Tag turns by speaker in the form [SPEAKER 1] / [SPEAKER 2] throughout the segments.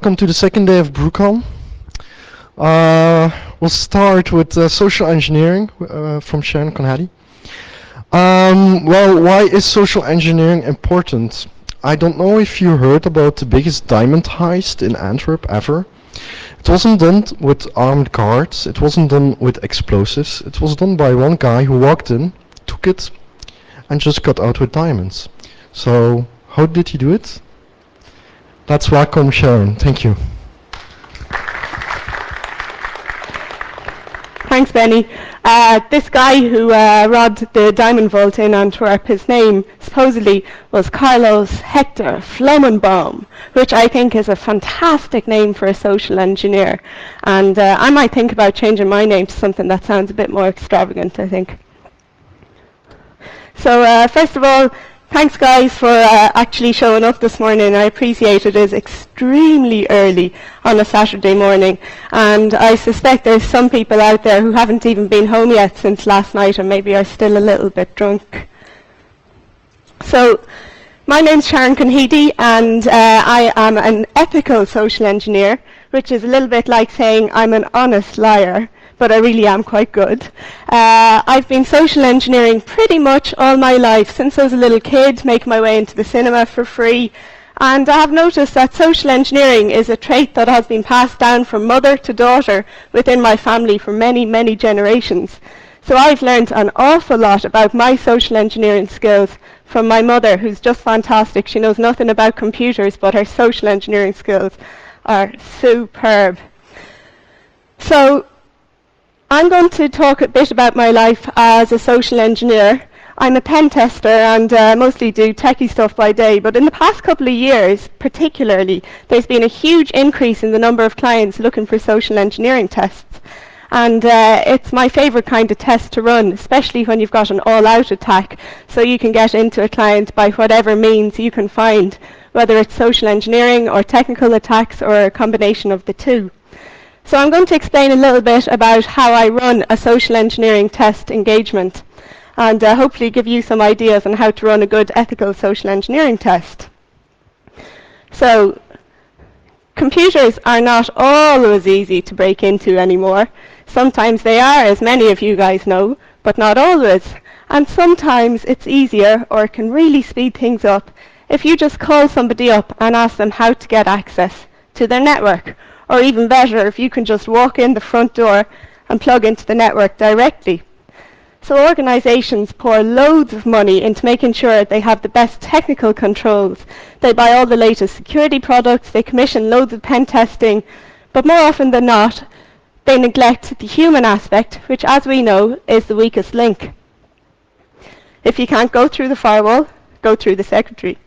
[SPEAKER 1] Welcome to the second day of BruCON. We'll start with social engineering from Sharon Conheady. Well, why is social engineering important? I don't know if you heard about the biggest diamond heist in Antwerp ever. It wasn't done with armed guards, it wasn't done with explosives, it was done by one guy who walked in, took it, and just got out with diamonds. So, how did he do it? Let's welcome Sharon. Thank you.
[SPEAKER 2] Thanks, Benny. This guy who robbed the diamond vault in Antwerp, his name supposedly was Carlos Hector Flomenbaum, which I think is a fantastic name for a social engineer. And I might think about changing my name to something that sounds a bit more extravagant, I think. So first of all, thanks guys for actually showing up this morning. I appreciate it. It is extremely early on a Saturday morning, and I suspect there's some people out there who haven't even been home yet since last night and maybe are still a little bit drunk. So my name's Sharon Conheady, and I am an ethical social engineer, which is a little bit like saying I'm an honest liar, but I really am quite good. I've been social engineering pretty much all my life, since I was a little kid, making my way into the cinema for free. And I have noticed that social engineering is a trait that has been passed down from mother to daughter within my family for many, many generations. So I've learned an awful lot about my social engineering skills from my mother, who's just fantastic. She knows nothing about computers, but her social engineering skills are superb. So I'm going to talk a bit about my life as a social engineer. I'm a pen tester and mostly do techie stuff by day, but in the past couple of years, particularly, there's been a huge increase in the number of clients looking for social engineering tests. And it's my favorite kind of test to run, especially when you've got an all-out attack, so you can get into a client by whatever means you can find, whether it's social engineering or technical attacks or a combination of the two. So I'm going to explain a little bit about how I run a social engineering test engagement, and hopefully give you some ideas on how to run a good ethical social engineering test. So computers are not always easy to break into anymore. Sometimes they are, as many of you guys know, but not always. And sometimes it's easier, or it can really speed things up, if you just call somebody up and ask them how to get access to their network. Or even better, if you can just walk in the front door and plug into the network directly. So organizations pour loads of money into making sure they have the best technical controls. They buy all the latest security products, they commission loads of pen testing, but more often than not, they neglect the human aspect, which, as we know, is the weakest link. If you can't go through the firewall, go through the secretary.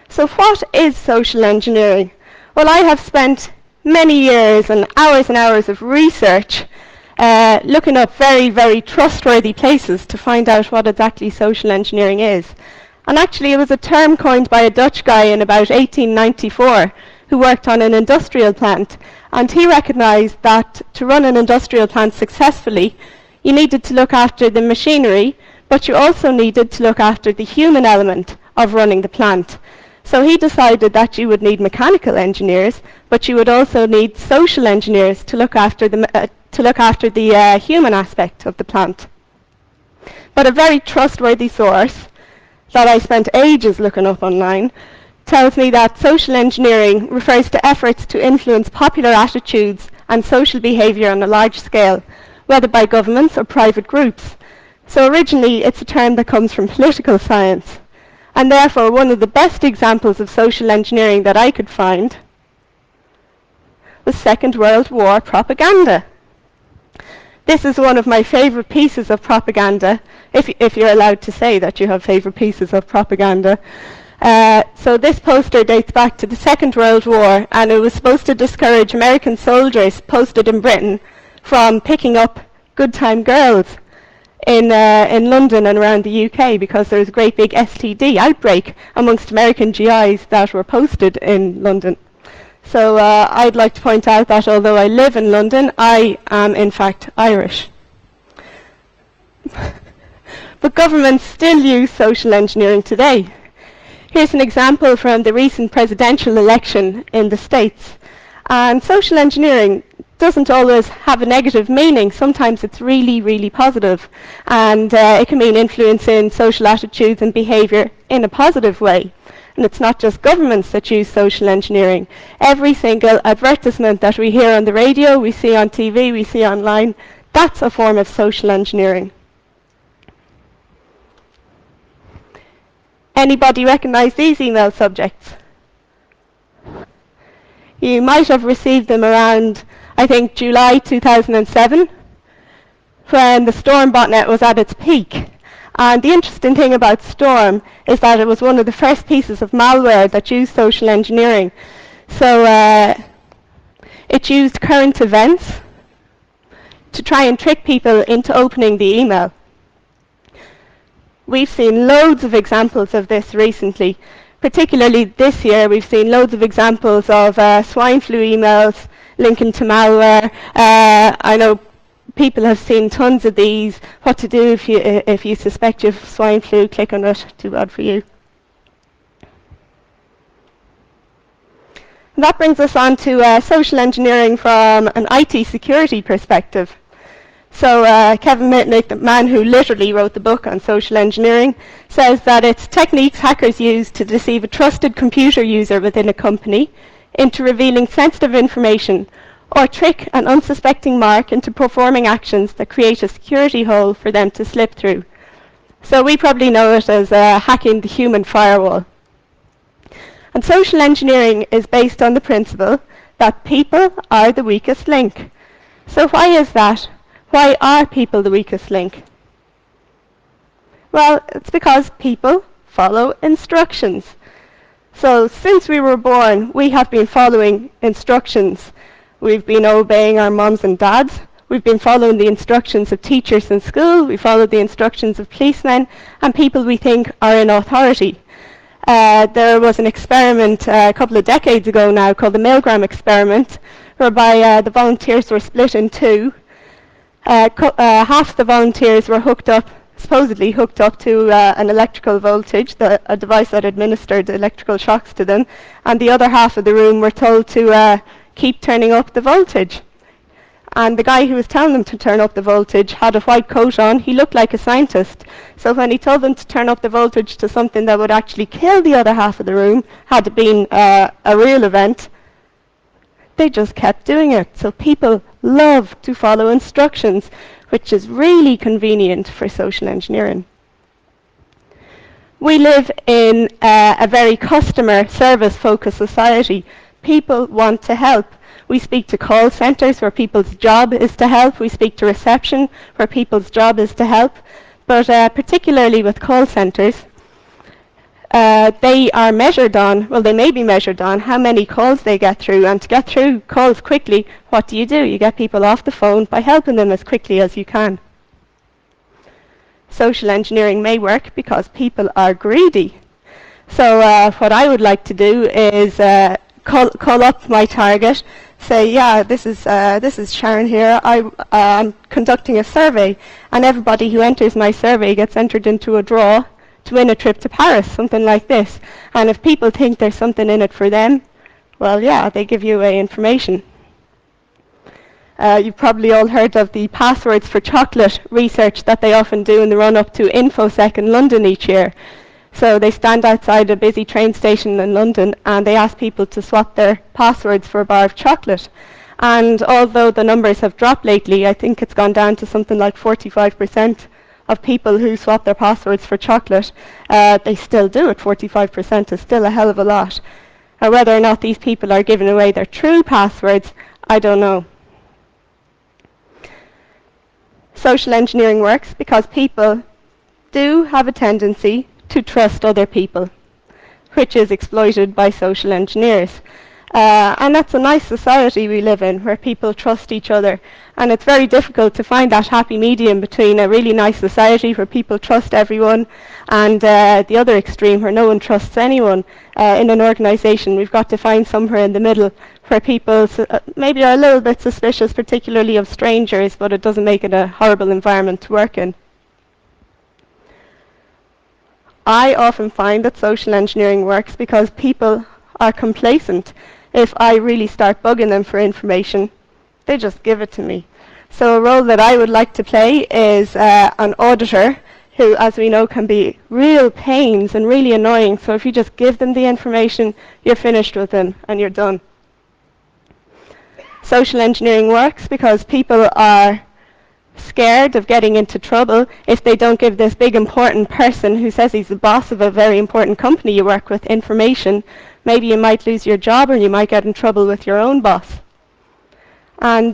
[SPEAKER 2] So what is social engineering? Well, I have spent many years and hours of research looking up very, very trustworthy places to find out what exactly social engineering is. And actually it was a term coined by a Dutch guy in about 1894 who worked on an industrial plant. And he recognized that to run an industrial plant successfully, you needed to look after the machinery, but you also needed to look after the human element of running the plant. So he decided that you would need mechanical engineers, but you would also need social engineers to look after the human aspect of the plant. But a very trustworthy source that I spent ages looking up online tells me that social engineering refers to efforts to influence popular attitudes and social behavior on a large scale, whether by governments or private groups. So originally it's a term that comes from political science. And therefore, one of the best examples of social engineering that I could find was Second World War propaganda. This is one of my favorite pieces of propaganda, if you're allowed to say that you have favorite pieces of propaganda. So this poster dates back to the Second World War, and it was supposed to discourage American soldiers posted in Britain from picking up good time girls in London and around the UK, because there was a great big STD outbreak amongst American GIs that were posted in London. So I'd like to point out that although I live in London, I am in fact Irish. But governments still use social engineering today. Here's an example from the recent presidential election in the States. And social engineering doesn't always have a negative meaning. Sometimes it's really, really positive. And it can mean influencing social attitudes and behaviour in a positive way. And it's not just governments that use social engineering. Every single advertisement that we hear on the radio, we see on TV, we see online, that's a form of social engineering. Anybody recognise these email subjects? You might have received them around, I think, July 2007, when the Storm botnet was at its peak. And the interesting thing about Storm is that it was one of the first pieces of malware that used social engineering. So it used current events to try and trick people into opening the email. We've seen loads of examples of this recently. Particularly this year, we've seen loads of examples of swine flu emails linking to malware. I know people have seen tons of these. What to do if you suspect you have swine flu, click on it. Too bad for you. And that brings us on to social engineering from an IT security perspective. So Kevin Mitnick, the man who literally wrote the book on social engineering, says that it's techniques hackers use to deceive a trusted computer user within a company into revealing sensitive information, or trick an unsuspecting mark into performing actions that create a security hole for them to slip through. So we probably know it as hacking the human firewall. And social engineering is based on the principle that people are the weakest link. So why is that? Why are people the weakest link? Well, it's because people follow instructions. So since we were born, we have been following instructions. We've been obeying our mums and dads. We've been following the instructions of teachers in school. We followed the instructions of policemen and people we think are in authority. There was an experiment a couple of decades ago now called the Milgram experiment, whereby the volunteers were split in two. Half the volunteers were supposedly hooked up to an electrical voltage, a device that administered electrical shocks to them, and the other half of the room were told to keep turning up the voltage. And the guy who was telling them to turn up the voltage had a white coat on. He looked like a scientist. So when he told them to turn up the voltage to something that would actually kill the other half of the room, had it been a real event, they just kept doing it. So people love to follow instructions, which is really convenient for social engineering. We live in a very customer service focused society. People want to help. We speak to call centres where people's job is to help. We speak to reception where people's job is to help. But particularly with call centres, they are measured on, well, they may be measured on how many calls they get through. And to get through calls quickly, what do? You get people off the phone by helping them as quickly as you can. Social engineering may work because people are greedy. So what I would like to do is call up my target, say, yeah, this is Sharon here. I'm conducting a survey, and everybody who enters my survey gets entered into a draw to win a trip to Paris, something like this. And if people think there's something in it for them, well, yeah, they give you away information. You've probably all heard of the passwords for chocolate research that they often do in the run-up to infosec in London each year. So they stand outside a busy train station in London and they ask people to swap their passwords for a bar of chocolate. And although the numbers have dropped lately, I think it's gone down to something like 45% of people who swap their passwords for chocolate. They still do it. 45% is still a hell of a lot. Whether or not these people are giving away their true passwords, I don't know. Social engineering works because people do have a tendency to trust other people, which is exploited by social engineers. And that's a nice society we live in, where people trust each other. And it's very difficult to find that happy medium between a really nice society where people trust everyone and the other extreme where no one trusts anyone. In an organisation, we've got to find somewhere in the middle where people maybe are a little bit suspicious, particularly of strangers, but it doesn't make it a horrible environment to work in. I often find that social engineering works because people are complacent. If I really start bugging them for information, they just give it to me. So a role that I would like to play is an auditor who, as we know, can be real pains and really annoying. So if you just give them the information, you're finished with them and you're done. Social engineering works because people are scared of getting into trouble if they don't give this big important person who says he's the boss of a very important company you work with information. Maybe you might lose your job or you might get in trouble with your own boss. And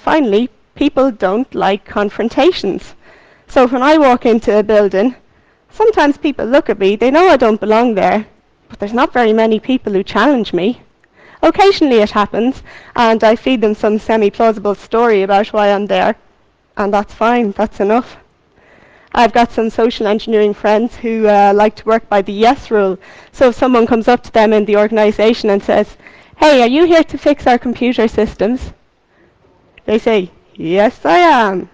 [SPEAKER 2] finally, people don't like confrontations. So when I walk into a building, sometimes people look at me, they know I don't belong there, but there's not very many people who challenge me. Occasionally it happens, and I feed them some semi-plausible story about why I'm there, and that's fine, that's enough. I've got some social engineering friends who like to work by the yes rule. So if someone comes up to them in the organisation and says, "Hey, are you here to fix our computer systems?" They say, "Yes, I am."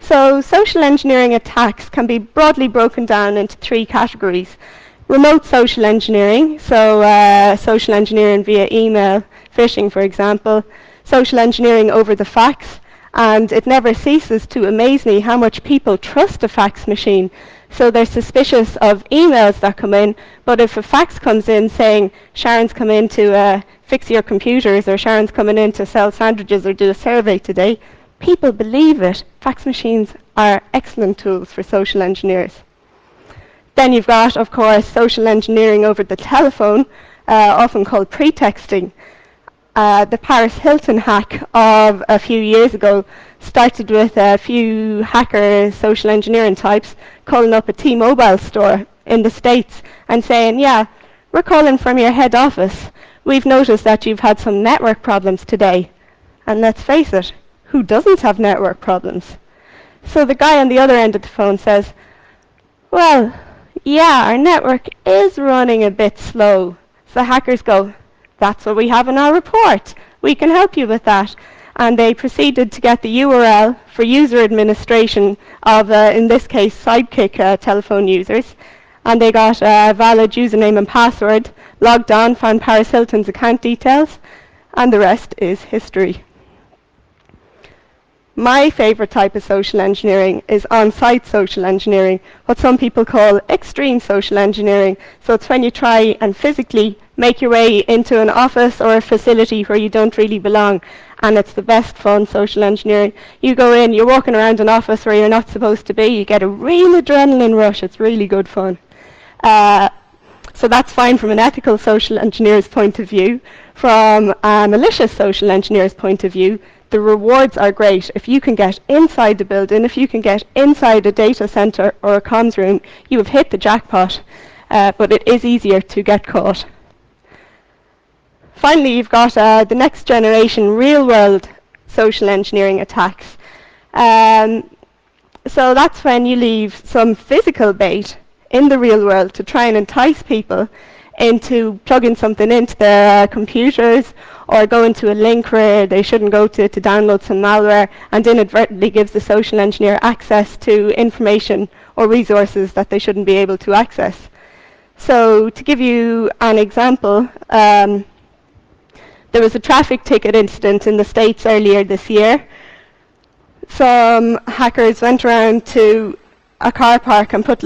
[SPEAKER 2] So social engineering attacks can be broadly broken down into three categories. Remote social engineering, so social engineering via email, phishing for example, social engineering over the fax, and it never ceases to amaze me how much people trust a fax machine. So they're suspicious of emails that come in, but if a fax comes in saying, "Sharon's come in to fix your computers," or "Sharon's coming in to sell sandwiches or do a survey today," people believe it. Fax machines are excellent tools for social engineers. Then you've got, of course, social engineering over the telephone, often called pretexting. The Paris Hilton hack of a few years ago started with a few hacker social engineering types calling up a T-Mobile store in the States and saying, "Yeah, we're calling from your head office. We've noticed that you've had some network problems today." And let's face it, who doesn't have network problems? So the guy on the other end of the phone says, "Well, yeah, our network is running a bit slow." So hackers go, "That's what we have in our report. We can help you with that." And they proceeded to get the URL for user administration of, in this case, Sidekick telephone users. And they got a valid username and password, logged on, found Paris Hilton's account details, and the rest is history. My favourite type of social engineering is on-site social engineering, what some people call extreme social engineering. So it's when you try and physically make your way into an office or a facility where you don't really belong, and it's the best fun social engineering. You go in, you're walking around an office where you're not supposed to be, you get a real adrenaline rush, it's really good fun. So that's fine from an ethical social engineer's point of view. From a malicious social engineer's point of view, the rewards are great. If you can get inside the building, if you can get inside a data center or a comms room, you have hit the jackpot. But it is easier to get caught. Finally, you've got the next generation real-world social engineering attacks. So that's when you leave some physical bait in the real world to try and entice people into plugging something into their computers or going to a link where they shouldn't go to download some malware, and inadvertently gives the social engineer access to information or resources that they shouldn't be able to access. So to give you an example, there was a traffic ticket incident in the States earlier this year. Some hackers went around to a car park and put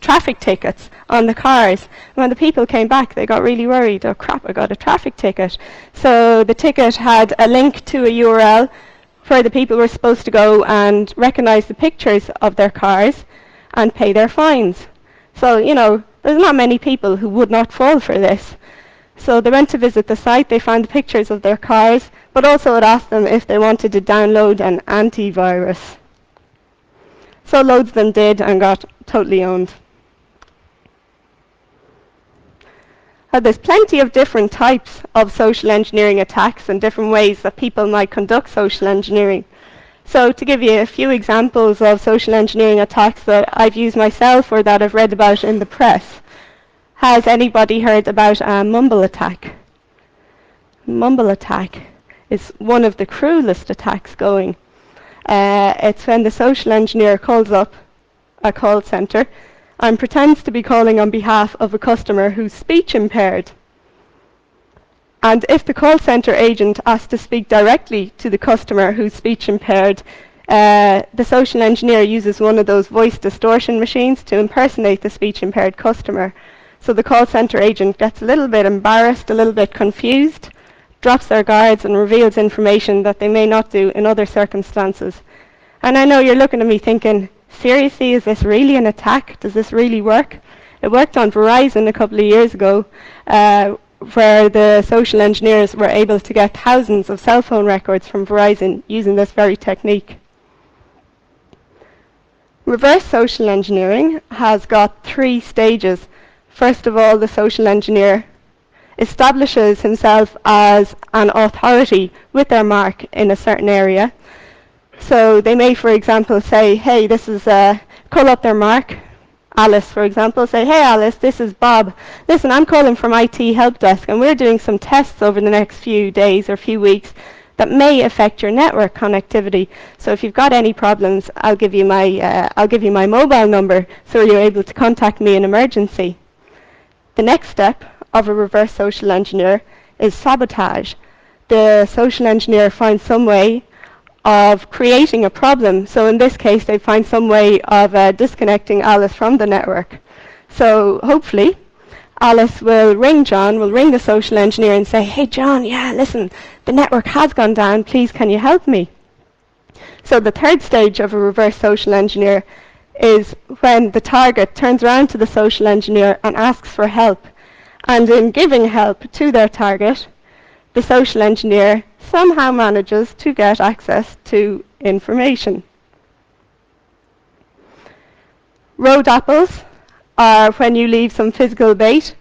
[SPEAKER 2] traffic tickets on the cars. When the people came back, they got really worried. "Oh crap, I got a traffic ticket." So the ticket had a link to a URL where the people were supposed to go and recognize the pictures of their cars and pay their fines. So, you know, there's not many people who would not fall for this. So they went to visit the site, they found the pictures of their cars, but also it asked them if they wanted to download an antivirus. So loads of them did and got totally owned. There's plenty of different types of social engineering attacks and different ways that people might conduct social engineering. So to give you a few examples of social engineering attacks that I've used myself or that I've read about in the press. Has anybody heard about a mumble attack? Mumble attack is one of the cruelest attacks going. It's when the social engineer calls up a call centre and pretends to be calling on behalf of a customer who's speech impaired. And if the call centre agent asks to speak directly to the customer who's speech impaired, the social engineer uses one of those voice distortion machines to impersonate the speech impaired customer. So the call centre agent gets a little bit embarrassed, a little bit confused, drops their guards and reveals information that they may not do in other circumstances. And I know you're looking at me thinking, seriously, is this really an attack? Does this really work? It worked on Verizon a couple of years ago, where the social engineers were able to get thousands of cell phone records from Verizon using this very technique. Reverse social engineering has got 3 stages. First of all, the social engineer establishes himself as an authority with their mark in a certain area. So they may, for example, say, hey, this is, call up their mark. Alice, for example, say, hey Alice, this is Bob. Listen, I'm calling from IT help desk and we're doing some tests over the next few days or few weeks that may affect your network connectivity. So if you've got any problems, I'll give you my mobile number so you're able to contact me in emergency. The next step of a reverse social engineer is sabotage. The social engineer finds some way of creating a problem. So in this case, they find some way of disconnecting Alice from the network. So hopefully, Alice will ring John, will ring the social engineer and say, hey John, yeah, listen, the network has gone down, please can you help me? So the third stage of a reverse social engineer is when the target turns around to the social engineer and asks for help. And in giving help to their target, the social engineer somehow manages to get access to information. Road apples are when you leave some physical bait,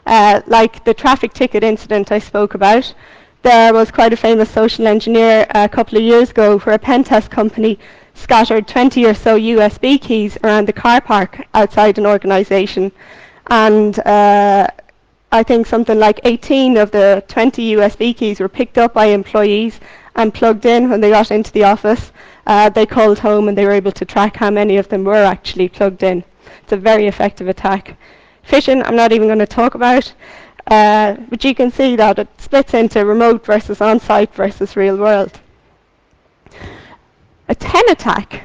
[SPEAKER 2] like the traffic ticket incident I spoke about. There was quite a famous social engineer a couple of years ago where a pen test company scattered 20 or so USB keys around the car park outside an organisation, and I think something like 18 of the 20 USB keys were picked up by employees and plugged in when they got into the office. They called home and they were able to track how many of them were actually plugged in. It's a very effective attack. Phishing, I'm not even going to talk about, but you can see that it splits into remote versus on-site versus real world. A 10 attack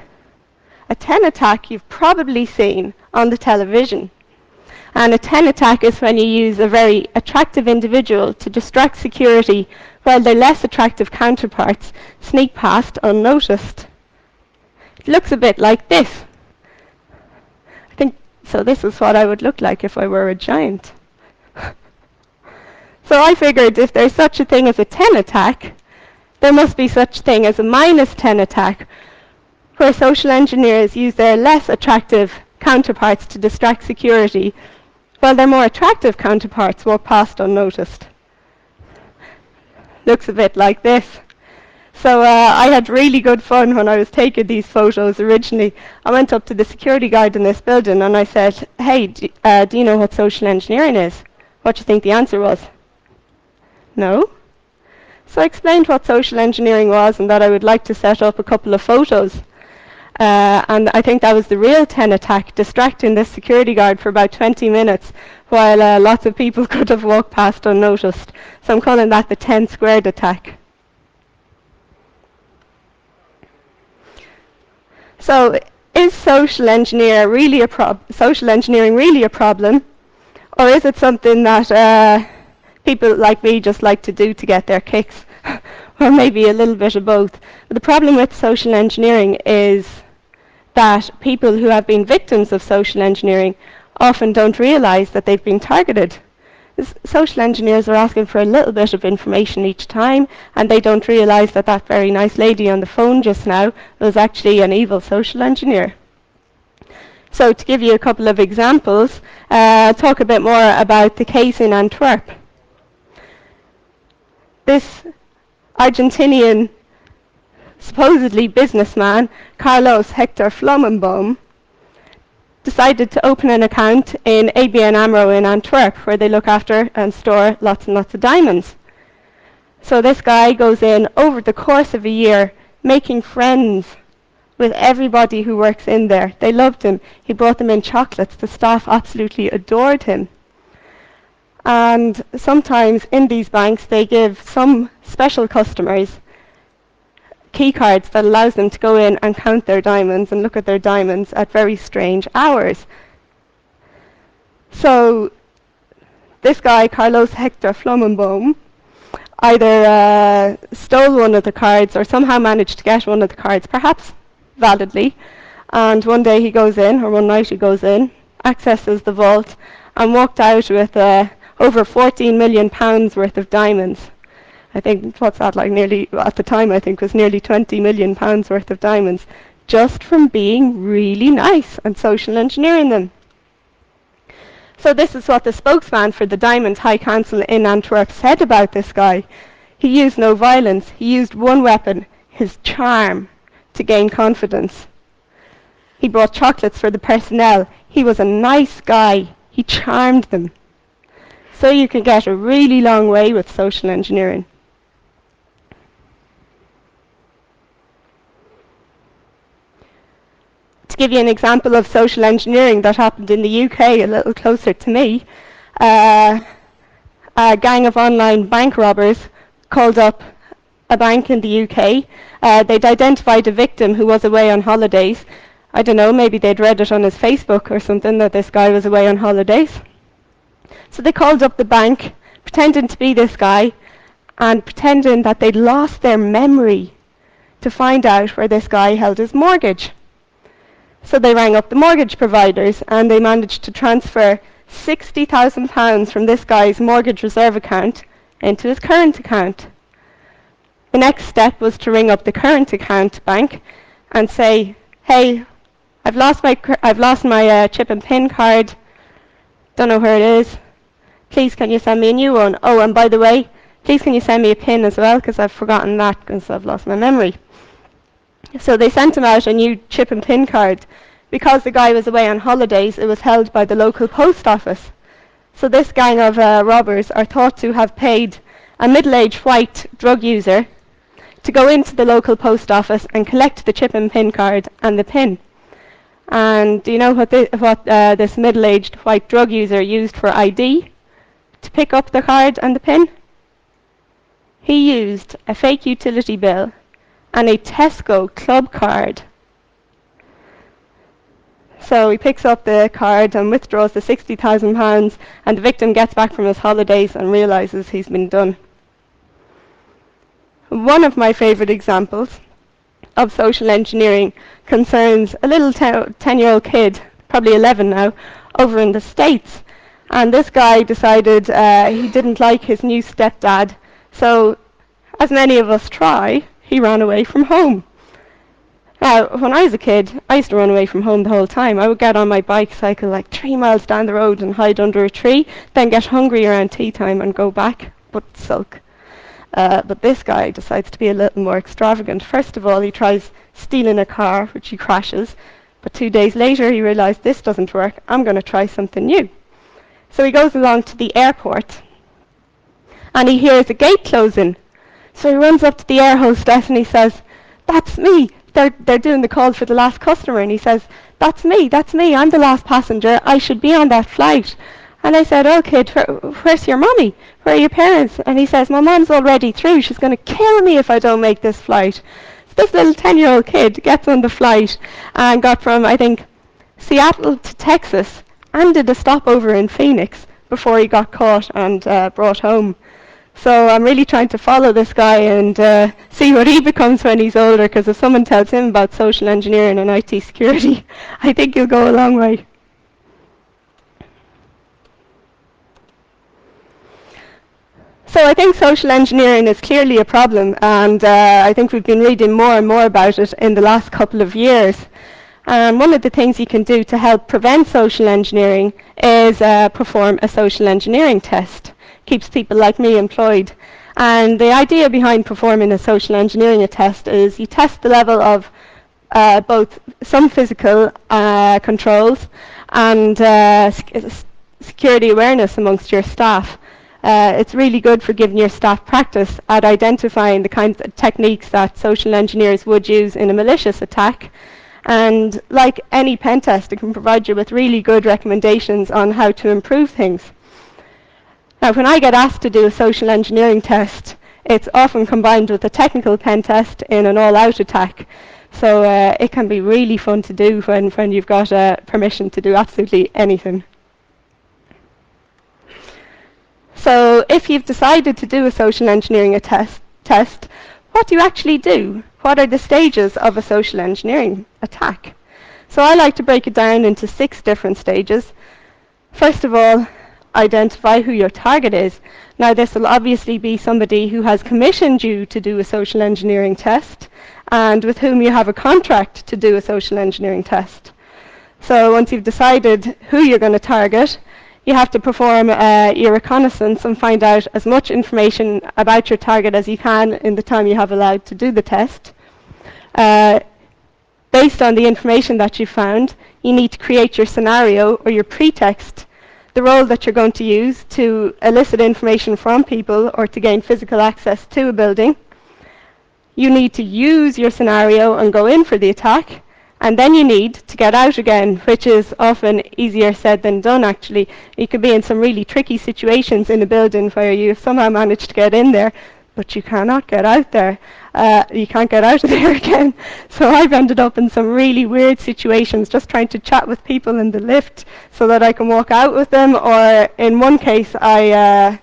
[SPEAKER 2] you've probably seen on the television. And a 10 attack is when you use a very attractive individual to distract security while their less attractive counterparts sneak past unnoticed. It looks a bit like this. I think, so this is what I would look like if I were a giant. So I figured if there's such a thing as a 10 attack, there must be such a thing as a -10 attack, where social engineers use their less attractive counterparts to distract security, while their more attractive counterparts walk past unnoticed. Looks a bit like this. So I had really good fun when I was taking these photos originally. I went up to the security guard in this building and I said, hey, do you know what social engineering is? What do you think the answer was? No? So I explained what social engineering was and that I would like to set up a couple of photos. And I think that was the real 10 attack, distracting this security guard for about 20 minutes while lots of people could have walked past unnoticed. So I'm calling that the 10 squared attack. So is social engineering really a problem? Or is it something that people like me just like to do to get their kicks? Or maybe a little bit of both. But the problem with social engineering is that people who have been victims of social engineering often don't realize that they've been targeted. Social engineers are asking for a little bit of information each time, and they don't realize that that very nice lady on the phone just now was actually an evil social engineer. So to give you a couple of examples, talk a bit more about the case in Antwerp. This Argentinian supposedly businessman, Carlos Hector Flamenboom, decided to open an account in ABN AMRO in Antwerp, where they look after and store lots and lots of diamonds. So this guy goes in over the course of a year, making friends with everybody who works in there. They loved him. He brought them in chocolates. The staff absolutely adored him. And sometimes in these banks they give some special customers key cards that allows them to go in and count their diamonds and look at their diamonds at very strange hours. So this guy, Carlos Hector Flummenboom, either stole one of the cards or somehow managed to get one of the cards, perhaps validly, and one day he goes in, or one night he goes in, accesses the vault, and walked out with over 14 million pounds worth of diamonds. I think, what's that, like nearly, at the time I think was nearly 20 million pounds worth of diamonds, just from being really nice and social engineering them. So this is what the spokesman for the Diamond High Council in Antwerp said about this guy. He used no violence. He used one weapon, his charm, to gain confidence. He brought chocolates for the personnel. He was a nice guy. He charmed them. So you can get a really long way with social engineering. To give you an example of social engineering that happened in the UK, a little closer to me, a gang of online bank robbers called up a bank in the UK. They'd identified a victim who was away on holidays. I don't know, maybe they'd read it on his Facebook or something that this guy was away on holidays. So they called up the bank, pretending to be this guy, and pretending that they'd lost their memory to find out where this guy held his mortgage. So they rang up the mortgage providers and they managed to transfer £60,000 from this guy's mortgage reserve account into his current account. The next step was to ring up the current account bank and say, hey, I've lost my chip and PIN card, don't know where it is, please can you send me a new one? Oh, and by the way, please can you send me a PIN as well, because I've forgotten that because I've lost my memory. So they sent him out a new chip and PIN card. Because the guy was away on holidays, it was held by the local post office. So this gang of robbers are thought to have paid a middle-aged white drug user to go into the local post office and collect the chip and PIN card and the PIN. And do you know what this middle-aged white drug user used for ID to pick up the card and the PIN? He used a fake utility bill and a Tesco club card. So he picks up the card and withdraws the £60,000, and the victim gets back from his holidays and realises he's been done. One of my favourite examples of social engineering concerns a little 10-year-old kid, probably 11 now, over in the States. And this guy decided he didn't like his new stepdad, so as many of us try, he ran away from home. Now, when I was a kid, I used to run away from home the whole time. I would get on my bike, cycle like 3 miles down the road and hide under a tree, then get hungry around tea time and go back, but sulk. But this guy decides to be a little more extravagant. First of all, he tries stealing a car, which he crashes, but 2 days later he realised this doesn't work, I'm going to try something new. So he goes along to the airport, and he hears a gate closing. So he runs up to the air hostess and he says, that's me. They're doing the call for the last customer, and he says, that's me, I'm the last passenger, I should be on that flight. And I said, oh kid, where's your mommy? Where are your parents? And he says, my mom's already through, she's going to kill me if I don't make this flight. So this little 10-year-old kid gets on the flight and got from, I think, Seattle to Texas, and did a stopover in Phoenix before he got caught and brought home. So I'm really trying to follow this guy and see what he becomes when he's older, because if someone tells him about social engineering and IT security, I think he'll go a long way. So I think social engineering is clearly a problem, and I think we've been reading more and more about it in the last couple of years. And one of the things you can do to help prevent social engineering is perform a social engineering test. Keeps people like me employed. And the idea behind performing a social engineering test is you test the level of both some physical controls and security awareness amongst your staff. It's really good for giving your staff practice at identifying the kinds of techniques that social engineers would use in a malicious attack. And like any pen test, it can provide you with really good recommendations on how to improve things. Now, when I get asked to do a social engineering test, it's often combined with a technical pen test in an all-out attack. So it can be really fun to do when you've got permission to do absolutely anything. So if you've decided to do a social engineering test, what do you actually do? What are the stages of a social engineering attack? So I like to break it down into 6 different stages. First of all, identify who your target is. Now, this will obviously be somebody who has commissioned you to do a social engineering test and with whom you have a contract to do a social engineering test. So once you've decided who you're going to target, you have to perform your reconnaissance and find out as much information about your target as you can in the time you have allowed to do the test. Based on the information that you found, you need to create your scenario or your pretext, the role that you're going to use to elicit information from people or to gain physical access to a building. You need to use your scenario and go in for the attack, and then you need to get out again, which is often easier said than done, actually. You could be in some really tricky situations in a building where you somehow managed to get in there, but you cannot get out there. You can't get out of there again. So I've ended up in some really weird situations just trying to chat with people in the lift so that I can walk out with them, or in one case I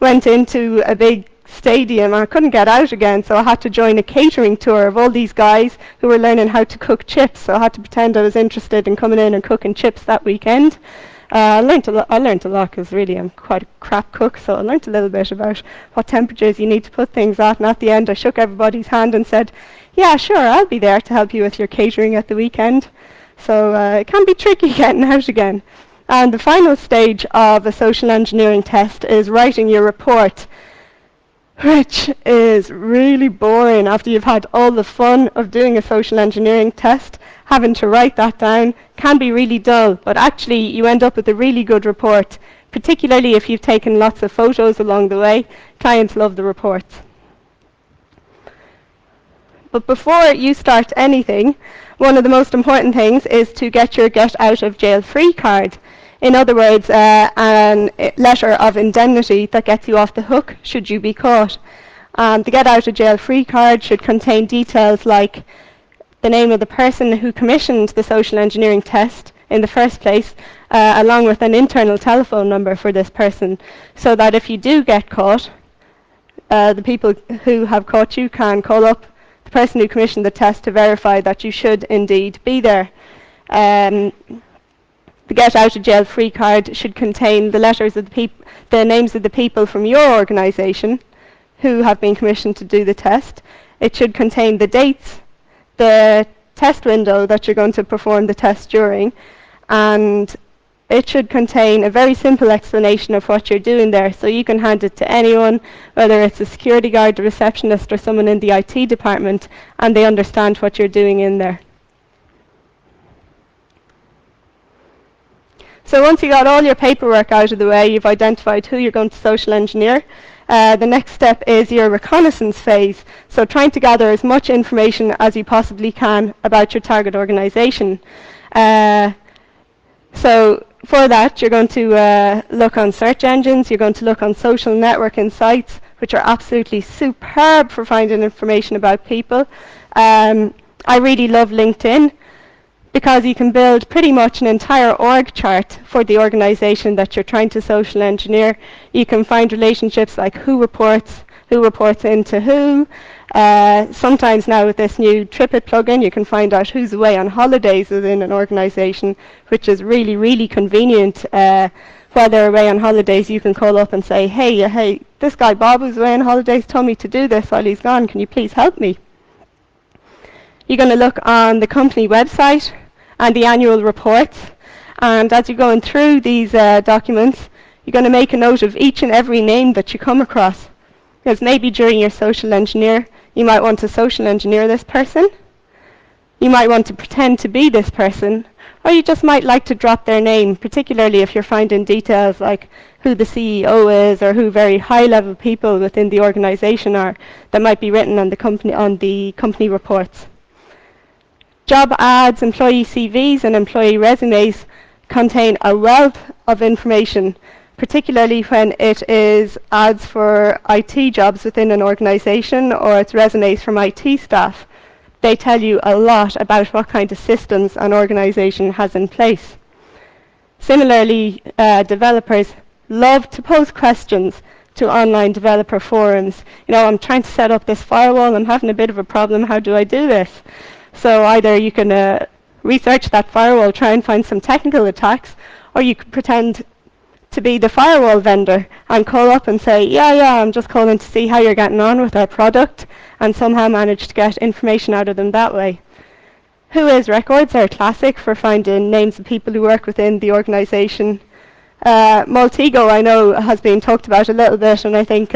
[SPEAKER 2] went into a big stadium and I couldn't get out again, so I had to join a catering tour of all these guys who were learning how to cook chips. So I had to pretend I was interested in coming in and cooking chips that weekend. I learned a lot because really I'm quite a crap cook, so I learned a little bit about what temperatures you need to put things at, and at the end I shook everybody's hand and said, yeah, sure, I'll be there to help you with your catering at the weekend. So it can be tricky getting out again. And the final stage of a social engineering test is writing your report, which is really boring after you've had all the fun of doing a social engineering test. Having to write that down can be really dull, but actually you end up with a really good report, particularly if you've taken lots of photos along the way. Clients love the reports. But before you start anything, one of the most important things is to get your get out of jail free card. In other words, a letter of indemnity that gets you off the hook should you be caught. The get out of jail free card should contain details like the name of the person who commissioned the social engineering test in the first place, along with an internal telephone number for this person, so that if you do get caught, the people who have caught you can call up the person who commissioned the test to verify that you should indeed be there. The get out of jail free card should contain the letters of the names of the people from your organisation who have been commissioned to do the test. It should contain the dates, the test window that you're going to perform the test during, and it should contain a very simple explanation of what you're doing there, so you can hand it to anyone, whether it's a security guard, a receptionist, or someone in the IT department, and they understand what you're doing in there. So once you got all your paperwork out of the way, you've identified who you're going to social engineer. The next step is your reconnaissance phase. So trying to gather as much information as you possibly can about your target organisation. So for that, you're going to look on search engines, you're going to look on social networking sites, which are absolutely superb for finding information about people. I really love LinkedIn, because you can build pretty much an entire org chart for the organisation that you're trying to social engineer. You can find relationships like who reports into who. Sometimes now with this new Tripit plugin, you can find out who's away on holidays within an organisation, which is really, really convenient. While they're away on holidays, you can call up and say, hey, this guy Bob who's away on holidays told me to do this while he's gone. Can you please help me? You're going to look on the company website and the annual reports, and as you're going through these documents, you're going to make a note of each and every name that you come across, because maybe during your social engineer you might want to social engineer this person, you might want to pretend to be this person, Or you just might like to drop their name, particularly if you're finding details like who the CEO is or who very high-level people within the organisation are that might be written on the company reports. Job ads, employee CVs and employee resumes contain a wealth of information, particularly when it is ads for IT jobs within an organisation or it's resumes from IT staff. They tell you a lot about what kind of systems an organisation has in place. Similarly, developers love to pose questions to online developer forums. I'm trying to set up this firewall, I'm having a bit of a problem, how do I do this? So either you can research that firewall, try and find some technical attacks, or you could pretend to be the firewall vendor and call up and say, yeah, I'm just calling to see how you're getting on with our product, and somehow manage to get information out of them that way. Whois records are a classic for finding names of people who work within the organisation. Maltego, I know, has been talked about a little bit, and I think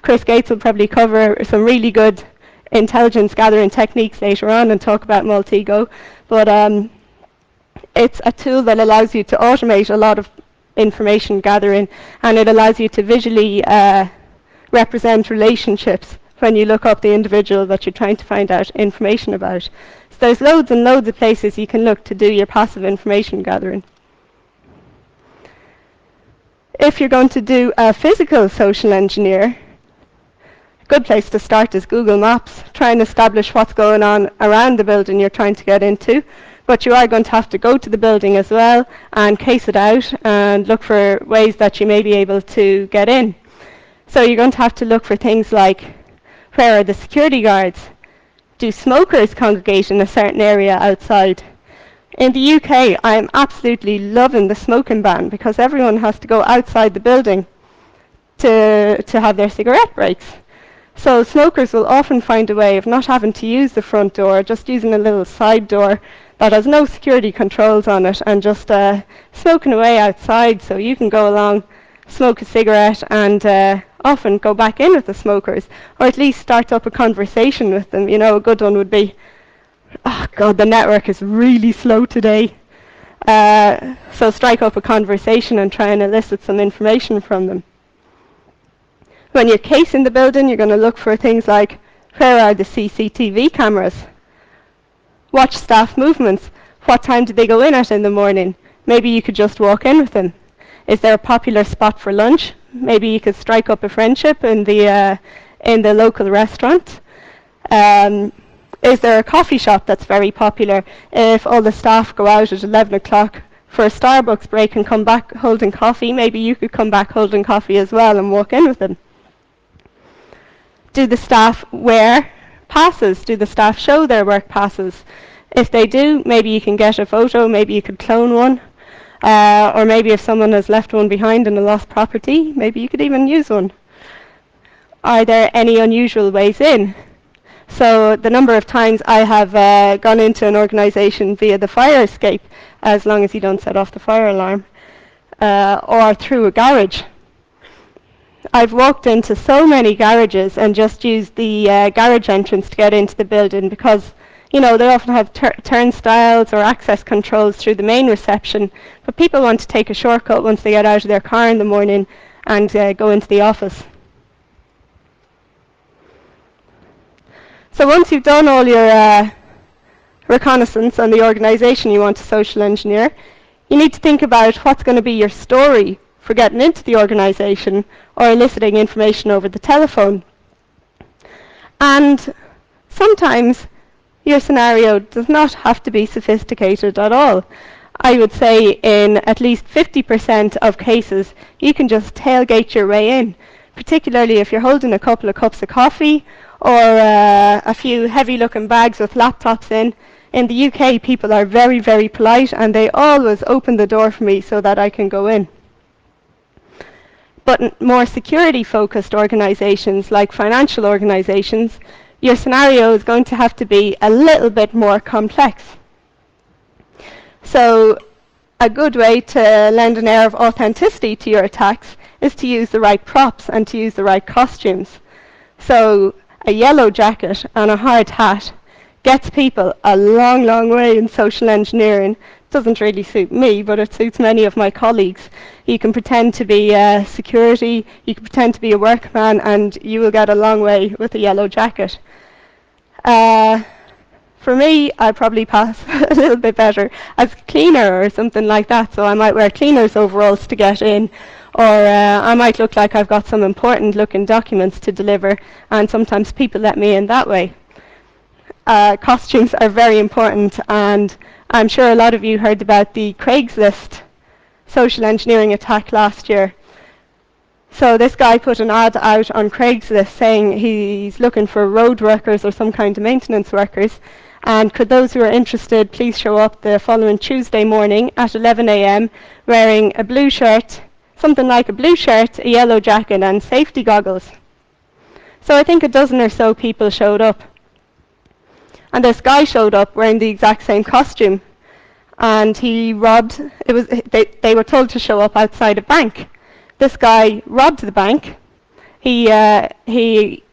[SPEAKER 2] Chris Gates will probably cover some really good intelligence gathering techniques later on and talk about Maltego. But it's a tool that allows you to automate a lot of information gathering, and it allows you to visually represent relationships when you look up the individual that you're trying to find out information about. So there's loads and loads of places you can look to do your passive information gathering. If you're going to do a physical social engineer, a good place to start is Google Maps. Try and establish what's going on around the building you're trying to get into. But you are going to have to go to the building as well and case it out and look for ways that you may be able to get in. So you're going to have to look for things like, where are the security guards? Do smokers congregate in a certain area outside? In the UK, I'm absolutely loving the smoking ban because everyone has to go outside the building to have their cigarette breaks. So smokers will often find a way of not having to use the front door, just using a little side door that has no security controls on it, and just smoking away outside. So you can go along, smoke a cigarette, and often go back in with the smokers, or at least start up a conversation with them. A good one would be, oh God, the network is really slow today. So strike up a conversation and try and elicit some information from them. When you're casing the building, you're going to look for things like, where are the CCTV cameras? Watch staff movements. What time do they go in at in the morning? Maybe you could just walk in with them. Is there a popular spot for lunch? Maybe you could strike up a friendship in the local restaurant. Is there a coffee shop that's very popular? If all the staff go out at 11 o'clock for a Starbucks break and come back holding coffee, maybe you could come back holding coffee as well and walk in with them. Do the staff wear passes? Do the staff show their work passes? If they do, maybe you can get a photo, maybe you could clone one. Or maybe if someone has left one behind in a lost property, maybe you could even use one. Are there any unusual ways in? So the number of times I have gone into an organisation via the fire escape, as long as you don't set off the fire alarm, or through a garage. I've walked into so many garages and just used the garage entrance to get into the building because, they often have turnstiles or access controls through the main reception, but people want to take a shortcut once they get out of their car in the morning and go into the office. So once you've done all your reconnaissance on the organisation you want to social engineer, you need to think about what's going to be your story for getting into the organisation or eliciting information over the telephone. And sometimes your scenario does not have to be sophisticated at all. I would say in at least 50% of cases, you can just tailgate your way in, particularly if you're holding a couple of cups of coffee or a few heavy-looking bags with laptops in. In the UK, people are very, very polite, and they always open the door for me so that I can go in. But more security-focused organisations, like financial organisations, your scenario is going to have to be a little bit more complex. So a good way to lend an air of authenticity to your attacks is to use the right props and to use the right costumes. So a yellow jacket and a hard hat gets people a long, long way in social engineering doesn't really suit me, but it suits many of my colleagues. You can pretend to be security, you can pretend to be a workman, and you will get a long way with a yellow jacket. For me, I'd probably pass a little bit better as cleaner or something like that, so I might wear cleaner's overalls to get in, or I might look like I've got some important looking documents to deliver, and sometimes people let me in that way. Costumes are very important, and I'm sure a lot of you heard about the Craigslist social engineering attack last year. So this guy put an ad out on Craigslist saying he's looking for road workers or some kind of maintenance workers, and could those who are interested please show up the following Tuesday morning at 11 a.m. wearing a blue shirt, something like a blue shirt, a yellow jacket and safety goggles. So I think a dozen or so people showed up. And this guy showed up wearing the exact same costume, and he robbed. They were told to show up outside a bank. This guy robbed the bank. He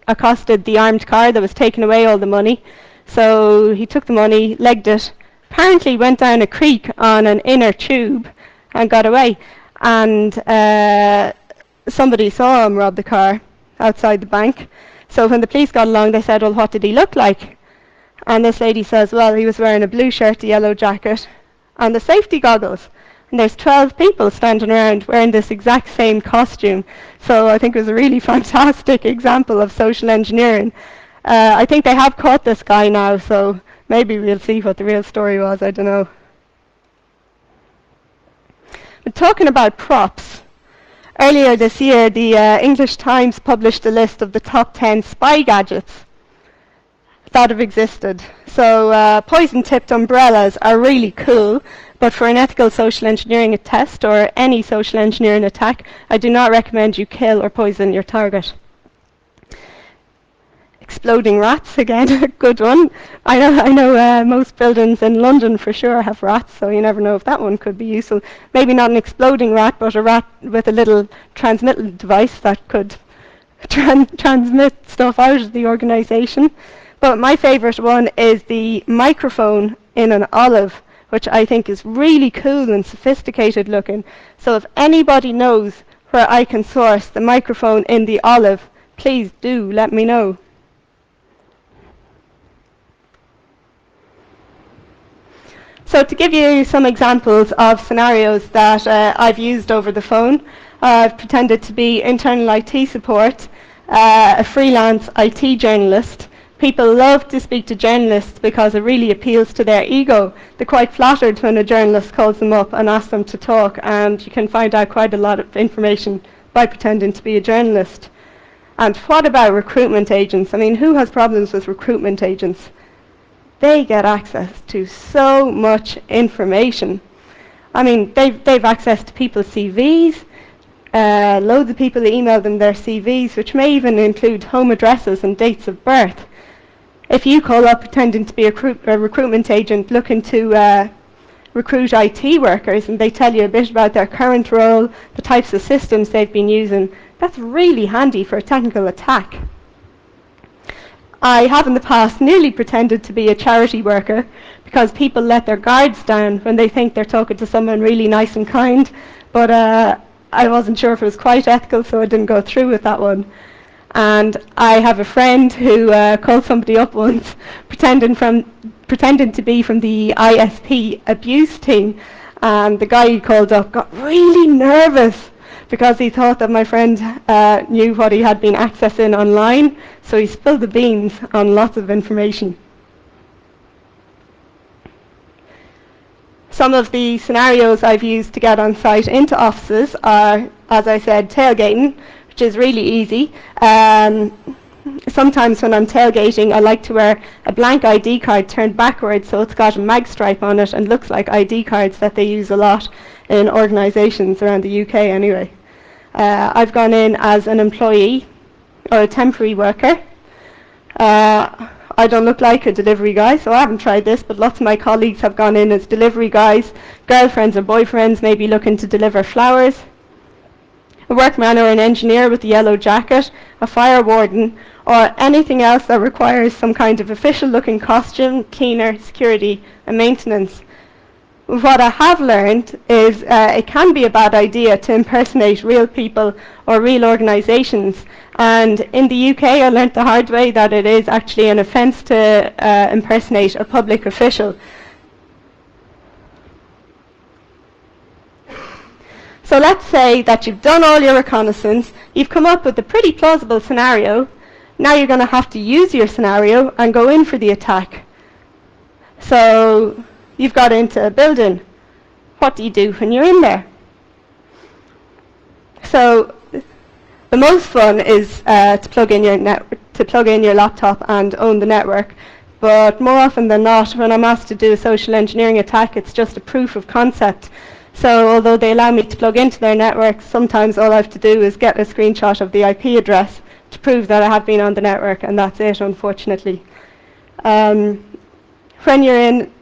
[SPEAKER 2] accosted the armed car that was taking away all the money. So he took the money, legged it, apparently went down a creek on an inner tube and got away. And somebody saw him rob the car outside the bank. So when the police got along, they said, well, what did he look like? And this lady says, well, he was wearing a blue shirt, a yellow jacket, and the safety goggles. And there's 12 people standing around wearing this exact same costume. So I think it was a really fantastic example of social engineering. I think they have caught this guy now, so maybe we'll see what the real story was, I don't know. But talking about props, earlier this year the English Times published a list of the top 10 spy gadgets that have existed. So poison-tipped umbrellas are really cool, but for an ethical social engineering test or any social engineering attack, I do not recommend you kill or poison your target. Exploding rats, again, a good one. I know most buildings in London for sure have rats, so you never know if that one could be useful. Maybe not an exploding rat, but a rat with a little transmittal device that could transmit stuff out of the organisation. But my favourite one is the microphone in an olive, which I think is really cool and sophisticated looking. So if anybody knows where I can source the microphone in the olive, please do let me know. So to give you some examples of scenarios that I've used over the phone, I've pretended to be internal IT support, a freelance IT journalist. People love to speak to journalists because it really appeals to their ego. They're quite flattered when a journalist calls them up and asks them to talk, and you can find out quite a lot of information by pretending to be a journalist. And what about recruitment agents? I mean, who has problems with recruitment agents? They get access to so much information. I mean, they've access to people's CVs. Loads of people email them their CVs, which may even include home addresses and dates of birth. If you call up pretending to be a recruitment agent looking to recruit IT workers, and they tell you a bit about their current role, the types of systems they've been using, that's really handy for a technical attack. I have in the past nearly pretended to be a charity worker because people let their guards down when they think they're talking to someone really nice and kind, but I wasn't sure if it was quite ethical, so I didn't go through with that one. And I have a friend who called somebody up once pretending to be from the ISP abuse team, and the guy he called up got really nervous because he thought that my friend knew what he had been accessing online, so he spilled the beans on lots of information. Some of the scenarios I've used to get on site into offices are, as I said, tailgating, which is really easy. Sometimes when I'm tailgating, I like to wear a blank ID card turned backwards so it's got a mag stripe on it and looks like ID cards that they use a lot in organisations around the UK anyway. I've gone in as an employee or a temporary worker. I don't look like a delivery guy, so I haven't tried this, but lots of my colleagues have gone in as delivery guys, girlfriends or boyfriends maybe looking to deliver flowers, a workman or an engineer with a yellow jacket, a fire warden, or anything else that requires some kind of official looking costume, cleaner, security and maintenance. What I have learned is it can be a bad idea to impersonate real people or real organisations. And in the UK, I learnt the hard way that it is actually an offence to impersonate a public official. So let's say that you've done all your reconnaissance, you've come up with a pretty plausible scenario. Now you're going to have to use your scenario and go in for the attack. So you've got into a building. What do you do when you're in there? So the most fun is to plug in your laptop and own the network. But more often than not, when I'm asked to do a social engineering attack, it's just a proof of concept. So although they allow me to plug into their network, sometimes all I have to do is get a screenshot of the IP address to prove that I have been on the network, and that's it, unfortunately. When you're in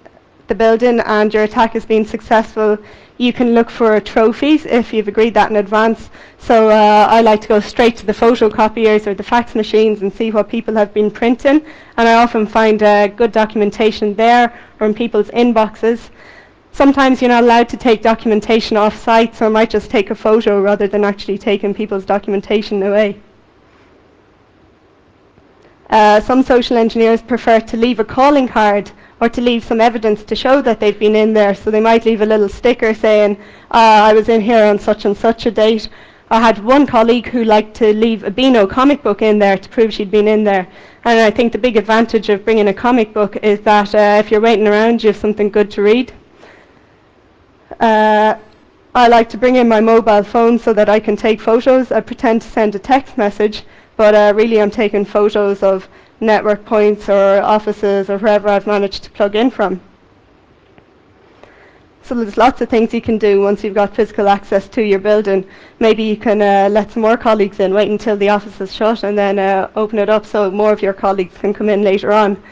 [SPEAKER 2] the building and your attack has been successful, you can look for trophies if you've agreed that in advance. So I like to go straight to the photocopiers or the fax machines and see what people have been printing, and I often find good documentation there or in people's inboxes. Sometimes you're not allowed to take documentation off site, so I might just take a photo rather than actually taking people's documentation away. Some social engineers prefer to leave a calling card or to leave some evidence to show that they've been in there. So they might leave a little sticker saying, I was in here on such and such a date. I had one colleague who liked to leave a Beano comic book in there to prove she'd been in there. And I think the big advantage of bringing a comic book is that if you're waiting around, you have something good to read. I like to bring in my mobile phone so that I can take photos. I pretend to send a text message, but really I'm taking photos of network points or offices or wherever I've managed to plug in from. So there's lots of things you can do once you've got physical access to your building. Maybe you can let some more colleagues in, wait until the office is shut, and then open it up so more of your colleagues can come in later on.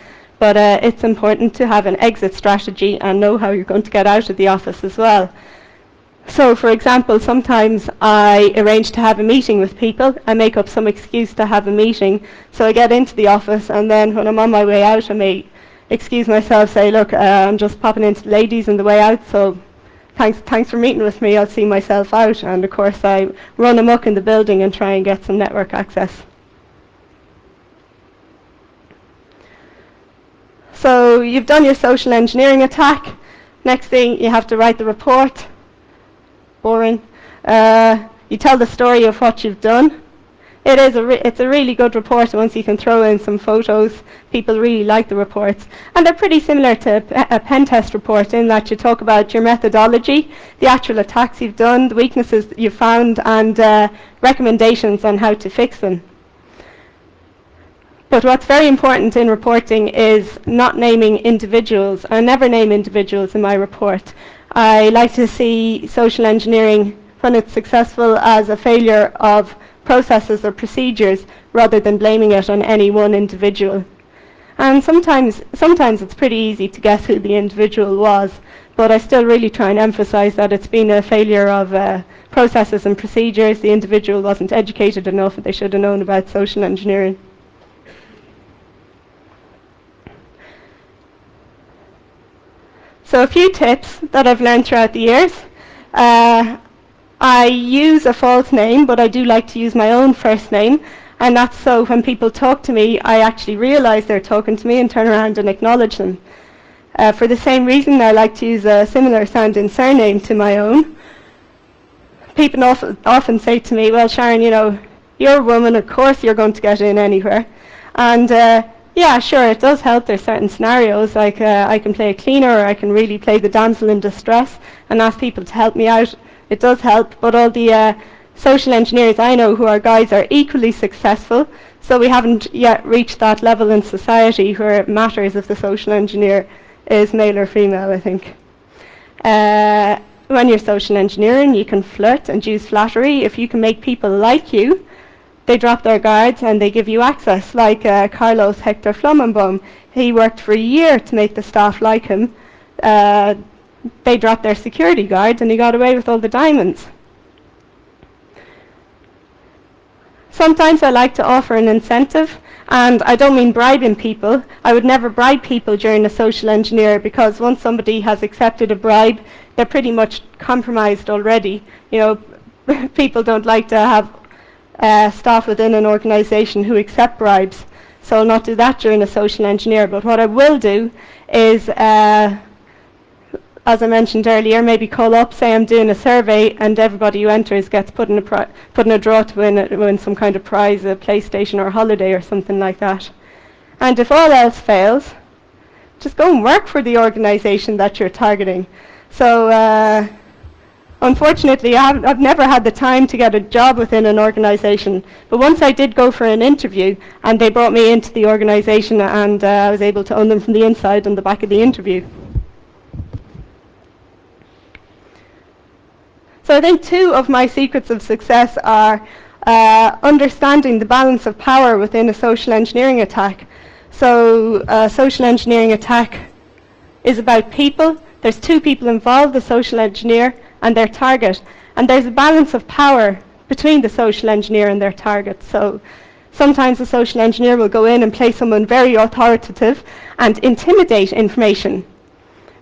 [SPEAKER 2] But it's important to have an exit strategy and know how you're going to get out of the office as well. So, for example, sometimes I arrange to have a meeting with people. I make up some excuse to have a meeting. So I get into the office, and then when I'm on my way out, I may excuse myself, say, look, I'm just popping into the ladies on the way out, so thanks for meeting with me. I'll see myself out. And, of course, I run amok in the building and try and get some network access. So you've done your social engineering attack. Next thing, you have to write the report. Boring. You tell the story of what you've done. It's a really good report once you can throw in some photos. People really like the reports. And they're pretty similar to a pen test report in that you talk about your methodology, the actual attacks you've done, the weaknesses that you've found, and recommendations on how to fix them. But what's very important in reporting is not naming individuals. I never name individuals in my report. I like to see social engineering, when it's successful, as a failure of processes or procedures rather than blaming it on any one individual. And sometimes it's pretty easy to guess who the individual was, but I still really try and emphasize that it's been a failure of processes and procedures. The individual wasn't educated enough, and they should have known about social engineering. So a few tips that I've learned throughout the years. I use a false name, but I do like to use my own first name, and that's so when people talk to me, I actually realise they're talking to me and turn around and acknowledge them. For the same reason, I like to use a similar sounding surname to my own. People often say to me, well, Sharon, you know, you're a woman, of course you're going to get in anywhere. And yeah, sure, it does help. There's certain scenarios, like I can play a cleaner, or I can really play the damsel in distress and ask people to help me out. It does help, but all the social engineers I know who are guys are equally successful, so we haven't yet reached that level in society where it matters if the social engineer is male or female, I think. When you're social engineering, you can flirt and use flattery. If you can make people like you, they drop their guards and they give you access, like Carlos Hector Flamenbaum. He worked for a year to make the staff like him. They dropped their security guards and he got away with all the diamonds. Sometimes I like to offer an incentive, and I don't mean bribing people. I would never bribe people during a social engineer, because once somebody has accepted a bribe, they're pretty much compromised already. You know, people don't like to have staff within an organisation who accept bribes. So I'll not do that during a social engineer. But what I will do is, as I mentioned earlier, maybe call up, say I'm doing a survey, and everybody who enters gets put in a draw to win some kind of prize, a PlayStation or a holiday or something like that. And if all else fails, just go and work for the organisation that you're targeting. So unfortunately, I've never had the time to get a job within an organisation, but once I did go for an interview, and they brought me into the organisation, and I was able to own them from the inside on the back of the interview. So I think 2 of my secrets of success are understanding the balance of power within a social engineering attack. So a social engineering attack is about people. There's 2 people involved, the social engineer and their target. And there's a balance of power between the social engineer and their target. So sometimes the social engineer will go in and play someone very authoritative and intimidate information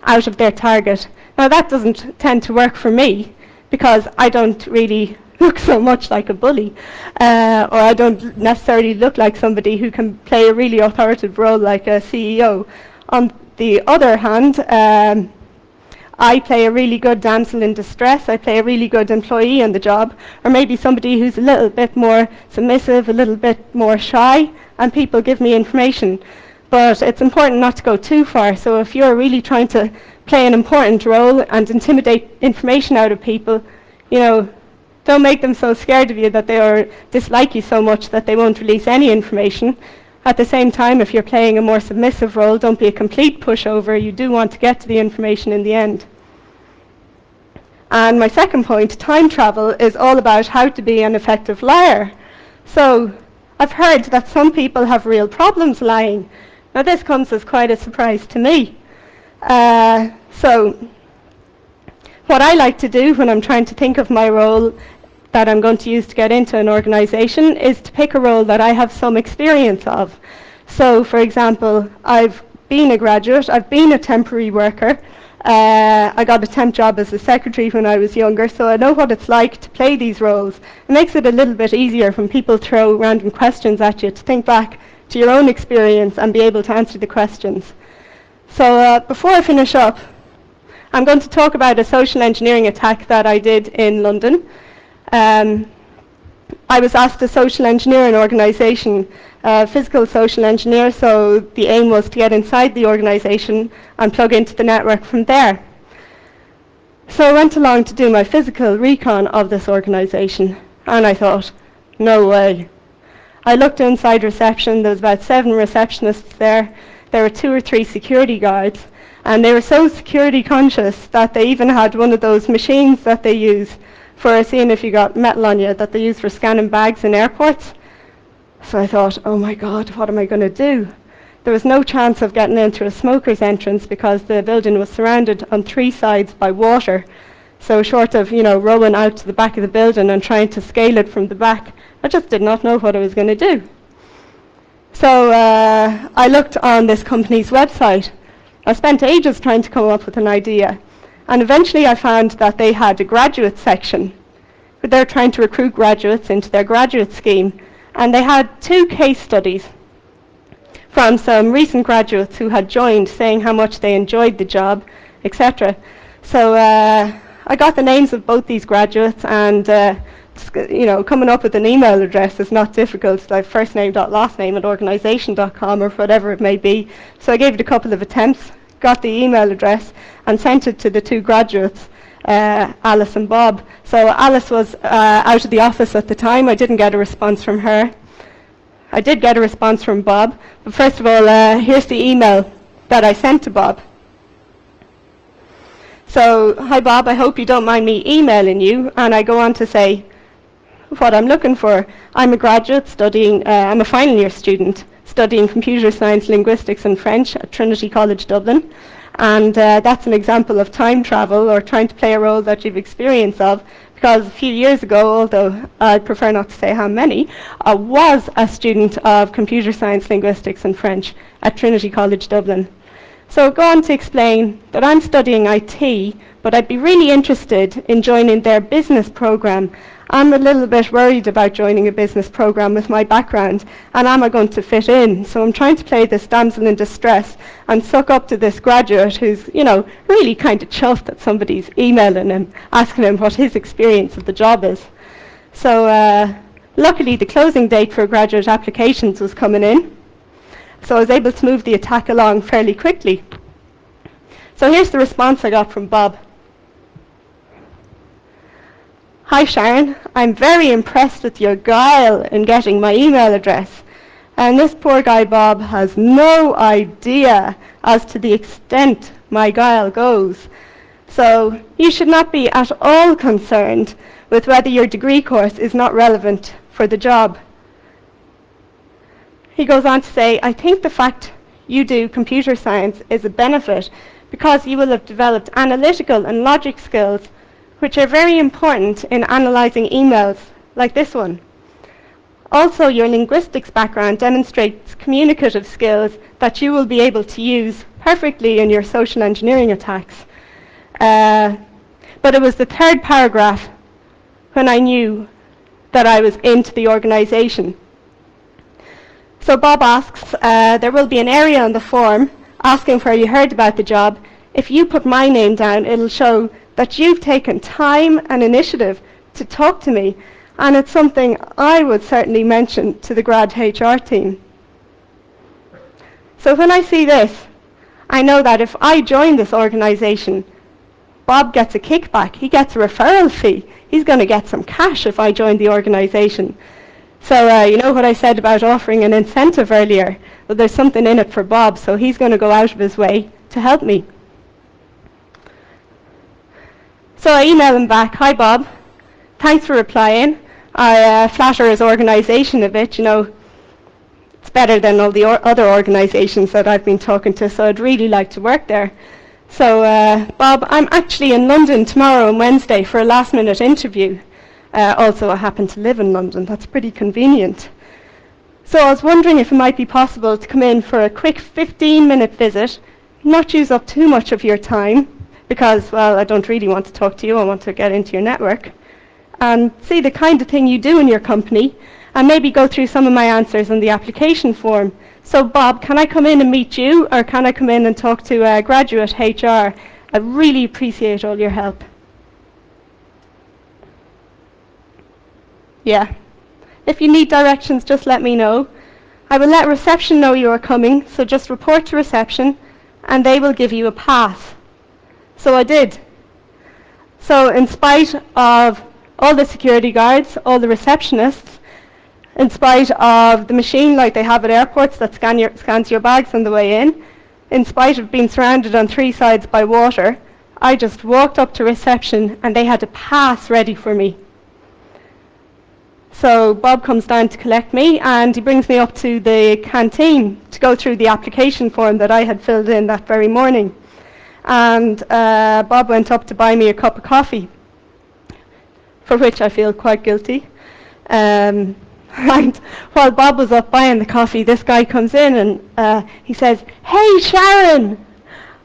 [SPEAKER 2] out of their target. Now that doesn't tend to work for me, because I don't really look so much like a bully, or I don't necessarily look like somebody who can play a really authoritative role like a CEO. On the other hand, I play a really good damsel in distress, I play a really good employee on the job, or maybe somebody who's a little bit more submissive, a little bit more shy, and people give me information. But it's important not to go too far, so if you're really trying to play an important role and intimidate information out of people, you know, don't make them so scared of you that they dislike you so much that they won't release any information. At the same time, if you're playing a more submissive role, don't be a complete pushover. You do want to get to the information in the end. And my second point, time travel, is all about how to be an effective liar. So I've heard that some people have real problems lying. Now this comes as quite a surprise to me. So what I like to do when I'm trying to think of my role that I'm going to use to get into an organisation is to pick a role that I have some experience of. So for example, I've been a graduate, I've been a temporary worker, I got a temp job as a secretary when I was younger, so I know what it's like to play these roles. It makes it a little bit easier when people throw random questions at you to think back to your own experience and be able to answer the questions. So before I finish up, I'm going to talk about a social engineering attack that I did in London. I was asked to social engineer an organisation, physical social engineer, so the aim was to get inside the organisation and plug into the network from there. So I went along to do my physical recon of this organisation, and I thought, no way. I looked inside reception, there was about 7 receptionists there. There were 2 or 3 security guards, and they were so security conscious that they even had one of those machines that they use for seeing if you got metal on you, that they use for scanning bags in airports. So I thought, oh my God, what am I going to do? There was no chance of getting into a smoker's entrance because the building was surrounded on 3 sides by water. So short of, rowing out to the back of the building and trying to scale it from the back, I just did not know what I was going to do. So I looked on this company's website. I spent ages trying to come up with an idea. And eventually I found that they had a graduate section. They're trying to recruit graduates into their graduate scheme. And they had 2 case studies from some recent graduates who had joined, saying how much they enjoyed the job, etc. So I got the names of both these graduates, and coming up with an email address is not difficult. It's like firstname.lastname@organisation.com or whatever it may be. So I gave it a couple of attempts, got the email address, and sent it to the 2 graduates, Alice and Bob. So Alice was out of the office at the time. I didn't get a response from her. I did get a response from Bob. But first of all, here's the email that I sent to Bob. So, hi Bob, I hope you don't mind me emailing you. And I go on to say what I'm looking for. I'm a graduate studying, I'm a final year student studying computer science, linguistics and French at Trinity College Dublin. And that's an example of time travel, or trying to play a role that you've experience of, because a few years ago, although I prefer not to say how many, I was a student of computer science, linguistics and French at Trinity College Dublin. So go on to explain that I'm studying IT, but I'd be really interested in joining their business program. I'm a little bit worried about joining a business program with my background, and am I going to fit in? So I'm trying to play this damsel in distress and suck up to this graduate who's, really kind of chuffed that somebody's emailing him, asking him what his experience of the job is. So luckily the closing date for graduate applications was coming in, so I was able to move the attack along fairly quickly. So here's the response I got from Bob. Hi Sharon, I'm very impressed with your guile in getting my email address. And this poor guy Bob has no idea as to the extent my guile goes. So you should not be at all concerned with whether your degree course is not relevant for the job. He goes on to say, I think the fact you do computer science is a benefit because you will have developed analytical and logic skills which are very important in analysing emails like this one. Also, your linguistics background demonstrates communicative skills that you will be able to use perfectly in your social engineering attacks. But it was the third paragraph when I knew that I was into the organisation. So Bob asks, there will be an area on the form asking where you heard about the job. If you put my name down, it'll show that you've taken time and initiative to talk to me, and it's something I would certainly mention to the grad HR team. So when I see this, I know that if I join this organisation, Bob gets a kickback, he gets a referral fee, he's going to get some cash if I join the organisation. So you know what I said about offering an incentive earlier? Well, there's something in it for Bob, so he's going to go out of his way to help me. So I email him back, hi Bob, thanks for replying. I flatter his organisation a bit, it's better than all the other organisations that I've been talking to, so I'd really like to work there. So Bob, I'm actually in London tomorrow and Wednesday for a last minute interview. Also I happen to live in London, that's pretty convenient. So I was wondering if it might be possible to come in for a quick 15-minute visit, not use up too much of your time, because, well, I don't really want to talk to you, I want to get into your network, and see the kind of thing you do in your company, and maybe go through some of my answers on the application form. So Bob, can I come in and meet you, or can I come in and talk to graduate HR? I really appreciate all your help. Yeah. If you need directions, just let me know. I will let reception know you are coming, so just report to reception, and they will give you a pass. So I did. So in spite of all the security guards, all the receptionists, in spite of the machine like they have at airports that scans your bags on the way in spite of being surrounded on three sides by water, I just walked up to reception and they had a pass ready for me. So Bob comes down to collect me and he brings me up to the canteen to go through the application form that I had filled in that very morning. And Bob went up to buy me a cup of coffee, for which I feel quite guilty. And while Bob was up buying the coffee, this guy comes in and he says, "Hey Sharon!"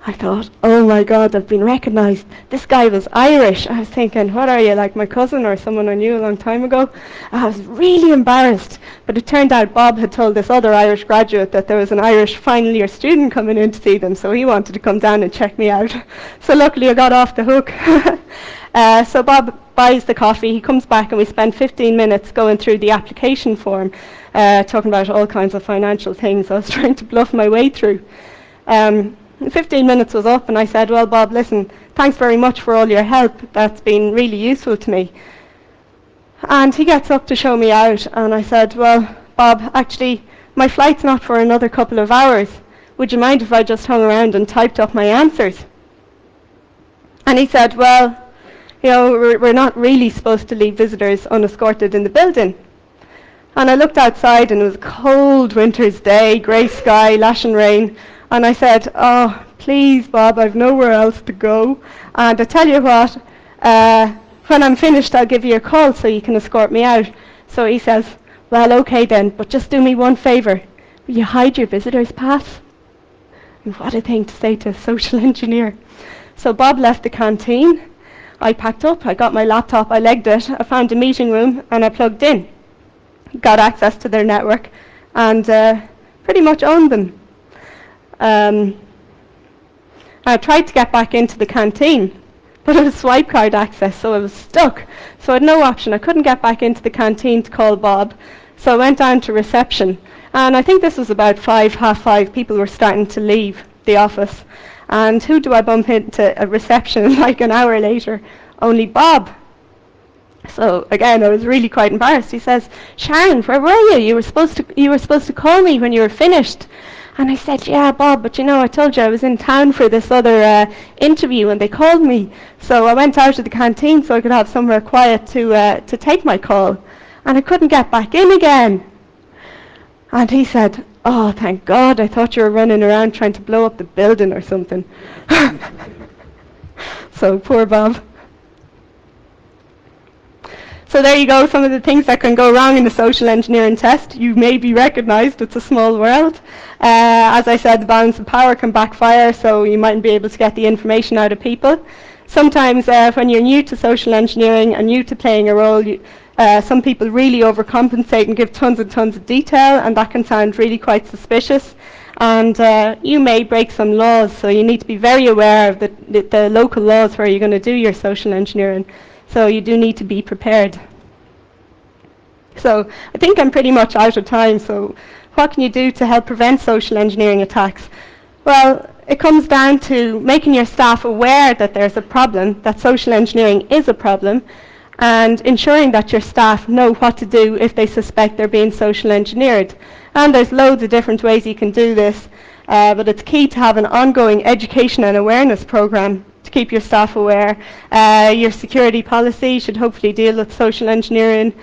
[SPEAKER 2] I thought, oh my God, I've been recognised. This guy was Irish. I was thinking, what are you, like my cousin or someone I knew a long time ago? I was really embarrassed. But it turned out Bob had told this other Irish graduate that there was an Irish final year student coming in to see them, so he wanted to come down and check me out. So luckily I got off the hook. So Bob buys the coffee, he comes back and we spend 15 minutes going through the application form, talking about all kinds of financial things I was trying to bluff my way through. 15 minutes was up and I said, well Bob, listen, thanks very much for all your help, that's been really useful to me. And he gets up to show me out and I said, well Bob, actually my flight's not for another couple of hours, would you mind if I just hung around and typed up my answers? And he said, well, we're not really supposed to leave visitors unescorted in the building. And I looked outside and it was a cold winter's day, grey sky, lashing rain. And I said, oh, please, Bob, I've nowhere else to go. And I tell you what, when I'm finished, I'll give you a call so you can escort me out. So he says, well, okay then, but just do me one favour. Will you hide your visitor's pass? And what a thing to say to a social engineer. So Bob left the canteen. I packed up, I got my laptop, I legged it, I found a meeting room and I plugged in. Got access to their network and pretty much owned them. I tried to get back into the canteen, but it was swipe card access, so I was stuck. So I had no option. I couldn't get back into the canteen to call Bob. So I went down to reception. And I think this was about 5:30. People were starting to leave the office. And who do I bump into at reception like an hour later? Only Bob. So again, I was really quite embarrassed. He says, Sharon, where were you? You were supposed to call me when you were finished. And I said, yeah, Bob, but you know, I told you I was in town for this other interview and they called me. So I went out to the canteen so I could have somewhere quiet to take my call. And I couldn't get back in again. And he said, oh, thank God, I thought you were running around trying to blow up the building or something. So poor Bob. So there you go, some of the things that can go wrong in the social engineering test. You may be recognised, it's a small world. As I said, the balance of power can backfire, so you mightn't be able to get the information out of people. Sometimes when you're new to social engineering and new to playing a role, some people really overcompensate and give tons and tons of detail, and that can sound really quite suspicious. And you may break some laws, so you need to be very aware of the local laws where you're going to do your social engineering. So you do need to be prepared. So I think I'm pretty much out of time, so what can you do to help prevent social engineering attacks? Well, it comes down to making your staff aware that there's a problem, that social engineering is a problem, and ensuring that your staff know what to do if they suspect they're being social engineered. And there's loads of different ways you can do this, but it's key to have an ongoing education and awareness program to keep your staff aware. Your security policy should hopefully deal with social engineering.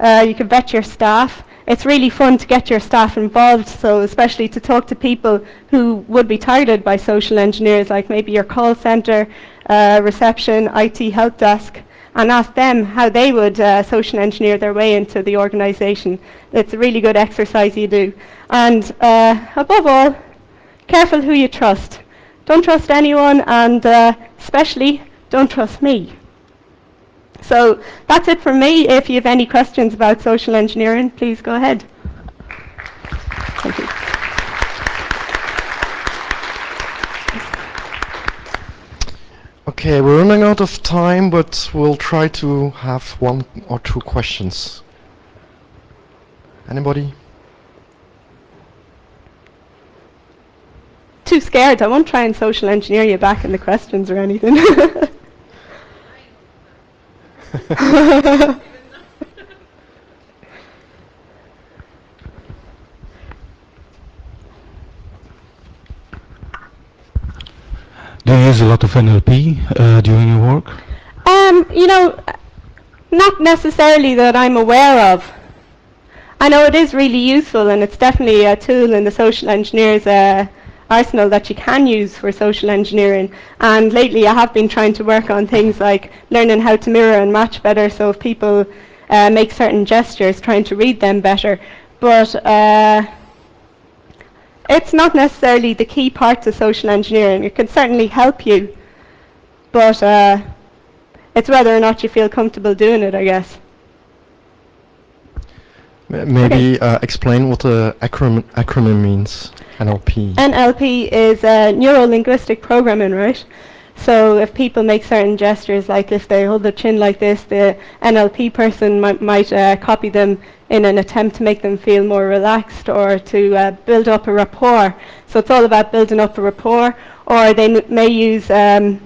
[SPEAKER 2] You can vet your staff. It's really fun to get your staff involved, so especially to talk to people who would be targeted by social engineers, like maybe your call centre, reception, IT help desk, and ask them how they would social engineer their way into the organisation. It's a really good exercise you do. And above all, careful who you trust. Don't trust anyone, and especially don't trust me. So that's it from me. If you have any questions about social engineering, please go ahead. Thank you.
[SPEAKER 1] Okay, we're running out of time, but we'll try to have 1 or 2 questions. Anybody?
[SPEAKER 2] Too scared. I won't try and social engineer you back in the questions or anything.
[SPEAKER 3] Do you use a lot of NLP during your work?
[SPEAKER 2] You know, not necessarily that I'm aware of. I know it is really useful, and it's definitely a tool in the social engineers arsenal that you can use for social engineering. And lately I have been trying to work on things like learning how to mirror and match better, so if people make certain gestures, trying to read them better. But it's not necessarily the key part to social engineering. It can certainly help you, but it's whether or not you feel comfortable doing it, I guess.
[SPEAKER 1] Maybe explain what the acronym means, NLP.
[SPEAKER 2] NLP is neuro-linguistic programming, right? So if people make certain gestures, like if they hold their chin like this, the NLP person might copy them in an attempt to make them feel more relaxed, or to build up a rapport. So it's all about building up a rapport. Or they may use, they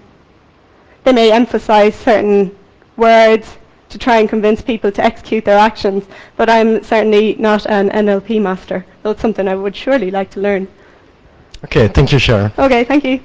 [SPEAKER 2] may emphasize certain words to try and convince people to execute their actions. But I'm certainly not an NLP master, though it's something I would surely like to learn.
[SPEAKER 1] Okay, thank you, Sharon.
[SPEAKER 2] Okay, thank you.